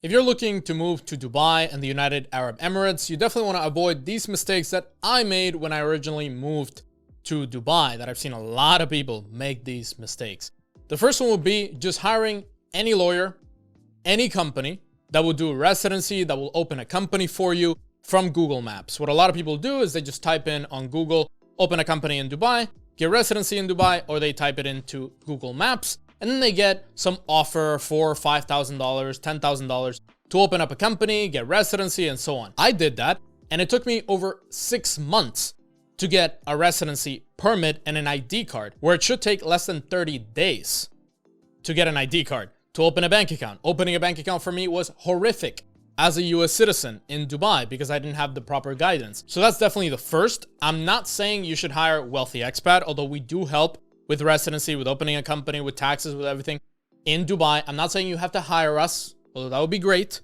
If you're looking to move to Dubai and the United Arab Emirates, you definitely want to avoid these mistakes that I made when I originally moved to Dubai, that I've seen a lot of people make these mistakes. The first one would be just hiring any lawyer, any company that will do a residency, that will open a company for you from Google Maps. What a lot of people do is they just type in on Google, open a company in Dubai, get residency in Dubai, or they type it into Google Maps, and then they get some offer for $5,000, $10,000 to open up a company, get residency, and so on. I did that, and it took me over 6 months to get a residency permit and an ID card, where it should take less than 30 days to get an ID card, to open a bank account. Opening a bank account for me was horrific as a US citizen in Dubai because I didn't have the proper guidance. So that's definitely the first. I'm not saying you should hire wealthy expat, although we do help with residency, with opening a company, with taxes, with everything in Dubai. I'm not saying you have to hire us, although that would be great.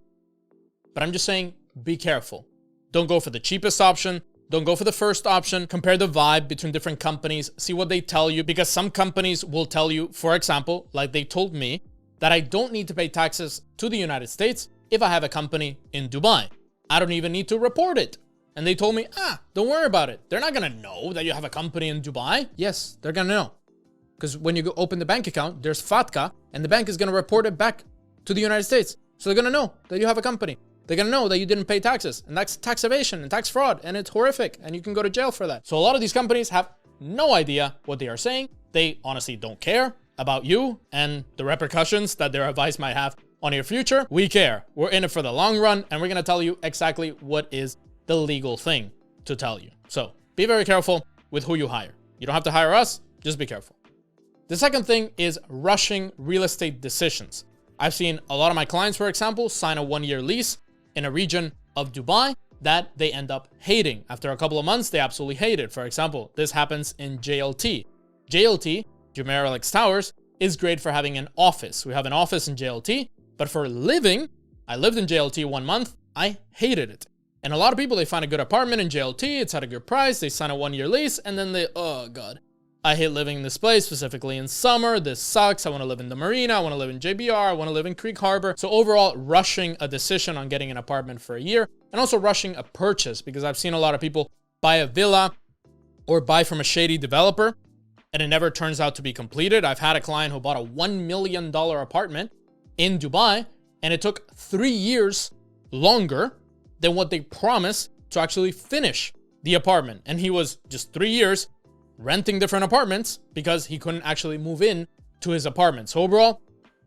But I'm just saying, be careful. Don't go for the cheapest option. Don't go for the first option. Compare the vibe between different companies. See what they tell you, because some companies will tell you, for example, like they told me, that I don't need to pay taxes to the United States if I have a company in Dubai. I don't even need to report it. And they told me, don't worry about it. They're not gonna know that you have a company in Dubai. Yes, they're gonna know. Because when you go open the bank account, there's FATCA, and the bank is gonna report it back to the United States. So they're gonna know that you have a company. They're gonna know that you didn't pay taxes, and that's tax evasion and tax fraud, and it's horrific, and you can go to jail for that. So a lot of these companies have no idea what they are saying. They honestly don't care about you and the repercussions that their advice might have on your future. We care. We're in it for the long run, and we're gonna tell you exactly what is the legal thing to tell you. So be very careful with who you hire. You don't have to hire us, just be careful. The second thing is rushing real estate decisions. I've seen a lot of my clients, for example, sign a 1-year lease in a region of Dubai that they end up hating. After a couple of months, they absolutely hate it. For example, this happens in JLT. JLT, Jumeirah Alex Towers, is great for having an office. We have an office in JLT, but for living, I lived in JLT 1 month, I hated it. And a lot of people, they find a good apartment in JLT, it's at a good price, they sign a 1-year lease, and then they, oh God, I hate living in this place, specifically in summer. This sucks. I want to live in the marina. I want to live in JBR. I want to live in Creek Harbor. So overall, rushing a decision on getting an apartment for a year, and also rushing a purchase, because I've seen a lot of people buy a villa or buy from a shady developer, and it never turns out to be completed. I've had a client who bought a $1 million apartment in Dubai, and it took 3 years longer than what they promised to actually finish the apartment. And he was just 3 years renting different apartments because he couldn't actually move in to his apartment. So overall,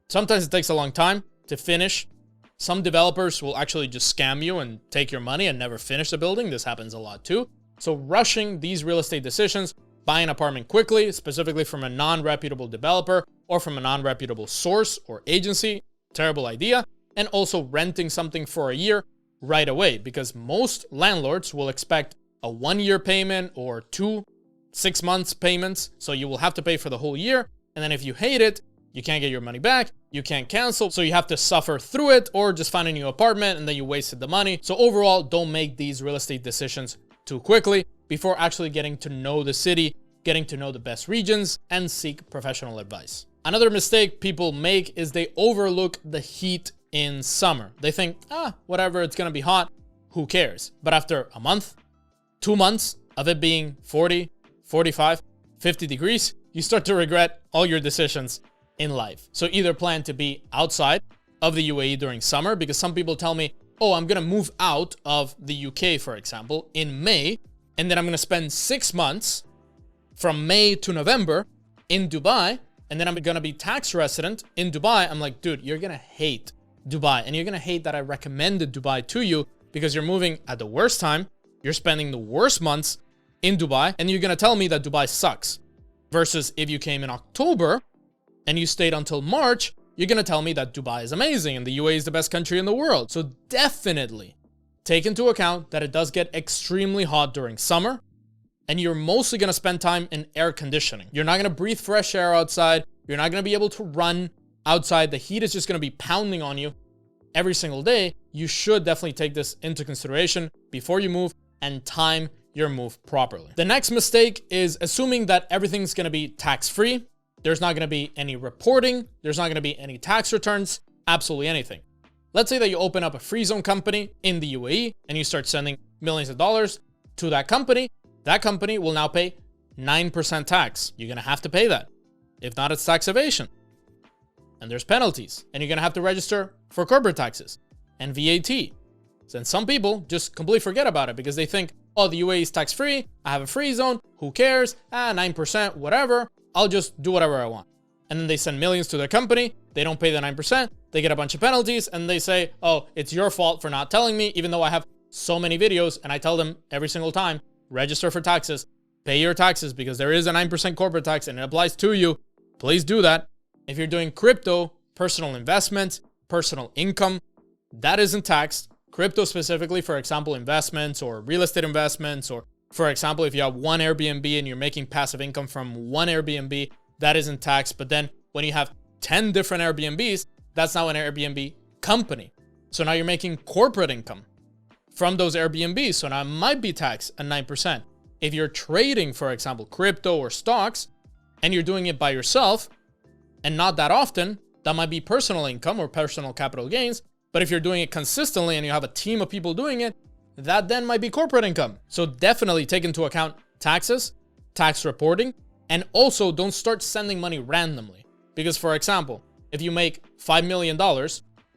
sometimes it takes a long time to finish. Some developers will actually just scam you and take your money and never finish the building. This happens a lot too. So rushing these real estate decisions, buy an apartment quickly, specifically from a non-reputable developer or from a non-reputable source or agency, terrible idea. And also renting something for a year right away, because most landlords will expect a 1-year payment or 6 months payments. So you will have to pay for the whole year. And then if you hate it, you can't get your money back. You can't cancel. So you have to suffer through it or just find a new apartment and then you wasted the money. So overall, don't make these real estate decisions too quickly before actually getting to know the city, getting to know the best regions, and seek professional advice. Another mistake people make is they overlook the heat in summer. They think, whatever, it's going to be hot. Who cares? But after a month, 2 months of it being 40, 45, 50 degrees, you start to regret all your decisions in life. So either plan to be outside of the UAE during summer, because some people tell me, I'm going to move out of the UK, for example, in May, and then I'm going to spend 6 months from May to November in Dubai, and then I'm going to be tax resident in Dubai. I'm like, dude, you're going to hate Dubai, and you're going to hate that I recommended Dubai to you, because you're moving at the worst time, you're spending the worst months in Dubai, and you're going to tell me that Dubai sucks. Versus if you came in October and you stayed until March, you're going to tell me that Dubai is amazing and the UAE is the best country in the world. So definitely take into account that it does get extremely hot during summer, and you're mostly going to spend time in air conditioning. You're not going to breathe fresh air outside. You're not going to be able to run outside. The heat is just going to be pounding on you every single day. You should definitely take this into consideration before you move and time your move properly. The next mistake is assuming that everything's going to be tax-free. There's not going to be any reporting. There's not going to be any tax returns, absolutely anything. Let's say that you open up a free zone company in the UAE and you start sending millions of dollars to that company. That company will now pay 9% tax. You're going to have to pay that. If not, it's tax evasion. And there's penalties. And you're going to have to register for corporate taxes and VAT. And some people just completely forget about it because they think, oh, the UAE is tax-free. I have a free zone. Who cares? 9%, whatever. I'll just do whatever I want. And then they send millions to their company. They don't pay the 9%. They get a bunch of penalties. And they say, oh, it's your fault for not telling me, even though I have so many videos. And I tell them every single time, register for taxes. Pay your taxes because there is a 9% corporate tax and it applies to you. Please do that. If you're doing crypto, personal investments, personal income, that isn't taxed. Crypto specifically, for example, investments or real estate investments, or for example, if you have one Airbnb and you're making passive income from one Airbnb, that isn't taxed. But then when you have 10 different Airbnbs, that's now an Airbnb company. So now you're making corporate income from those Airbnbs. So now it might be taxed at 9%. If you're trading, for example, crypto or stocks, and you're doing it by yourself and not that often, that might be personal income or personal capital gains. But if you're doing it consistently and you have a team of people doing it, that then might be corporate income. So definitely take into account taxes, tax reporting, and also don't start sending money randomly. Because for example, if you make $5 million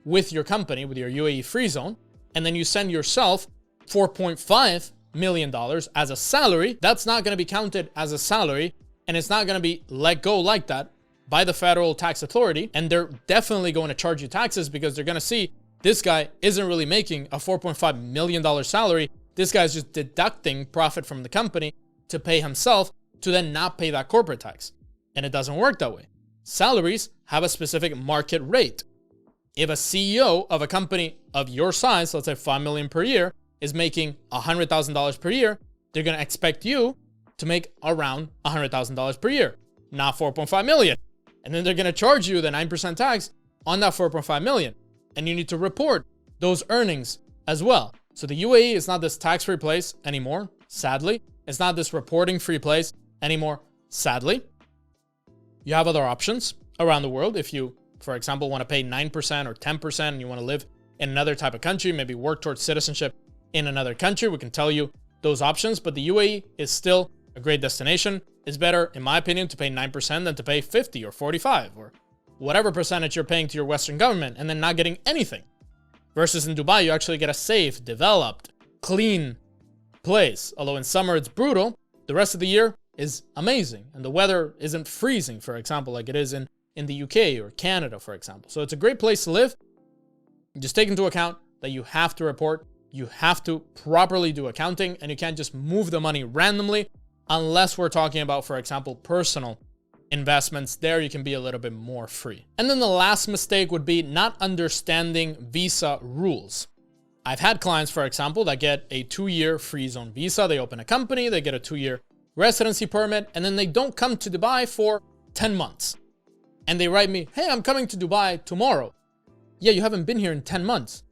with your company, with your UAE free zone, and then you send yourself $4.5 million as a salary, that's not going to be counted as a salary, and it's not going to be let go like that by the federal tax authority. And they're definitely going to charge you taxes because they're going to see this guy isn't really making a $4.5 million salary. This guy's just deducting profit from the company to pay himself to then not pay that corporate tax. And it doesn't work that way. Salaries have a specific market rate. If a CEO of a company of your size, let's say 5 million per year, is making $100,000 per year, they're going to expect you to make around $100,000 per year, not 4.5 million. And then they're going to charge you the 9% tax on that 4.5 million. And you need to report those earnings as well. So the UAE is not this tax-free place anymore, sadly. It's not this reporting-free place anymore, sadly. You have other options around the world. If you, for example, want to pay 9% or 10% and you want to live in another type of country, maybe work towards citizenship in another country, we can tell you those options. But the UAE is still a great destination. It's better, in my opinion, to pay 9% than to pay 50 or 45 or whatever percentage you're paying to your Western government and then not getting anything. Versus in Dubai, you actually get a safe, developed, clean place. Although in summer it's brutal, the rest of the year is amazing. And the weather isn't freezing, for example, like it is in the UK or Canada, for example. So it's a great place to live. Just take into account that you have to report, you have to properly do accounting, and you can't just move the money randomly unless we're talking about, for example, personal investments. There you can be a little bit more free. And then the last mistake would be not understanding visa rules. I've had clients, for example, that get a 2-year free zone visa. They open a company, they get a 2-year residency permit, and then they don't come to Dubai for 10 months. And they write me, hey, I'm coming to Dubai tomorrow. Yeah, you haven't been here in 10 months.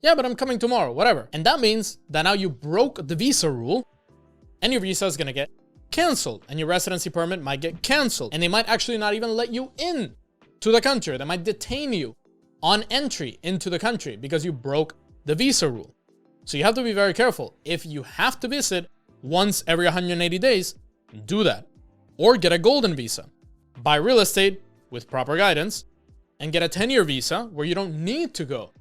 Yeah, but I'm coming tomorrow, whatever. And that means that now you broke the visa rule and your visa is going to get canceled and your residency permit might get canceled, and they might actually not even let you in to the country. They might detain you on entry into the country because you broke the visa rule. So you have to be very careful. If you have to visit once every 180 days, do that. Or get a golden visa. Buy real estate with proper guidance and get a 10-year visa where you don't need to go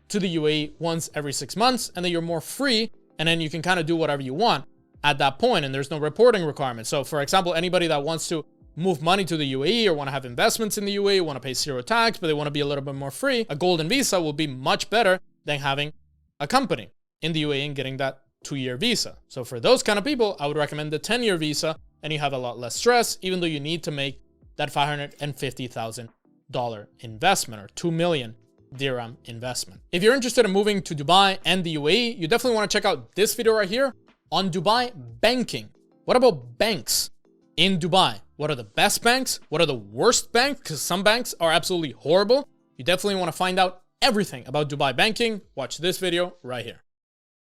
to the UAE once every 6 months, and then you're more free, and then you can kind of do whatever you want at that point, and there's no reporting requirement. So for example, anybody that wants to move money to the UAE or want to have investments in the UAE, want to pay zero tax, but they want to be a little bit more free, a golden visa will be much better than having a company in the UAE and getting that 2-year visa. So for those kind of people, I would recommend the 10-year visa, and you have a lot less stress, even though you need to make that $550,000 investment or 2 million dirham investment. If you're interested in moving to Dubai and the UAE, you definitely want to check out this video right here on Dubai banking. What about banks in Dubai? What are the best banks? What are the worst banks? Because some banks are absolutely horrible. You definitely want to find out everything about Dubai banking. Watch this video right here.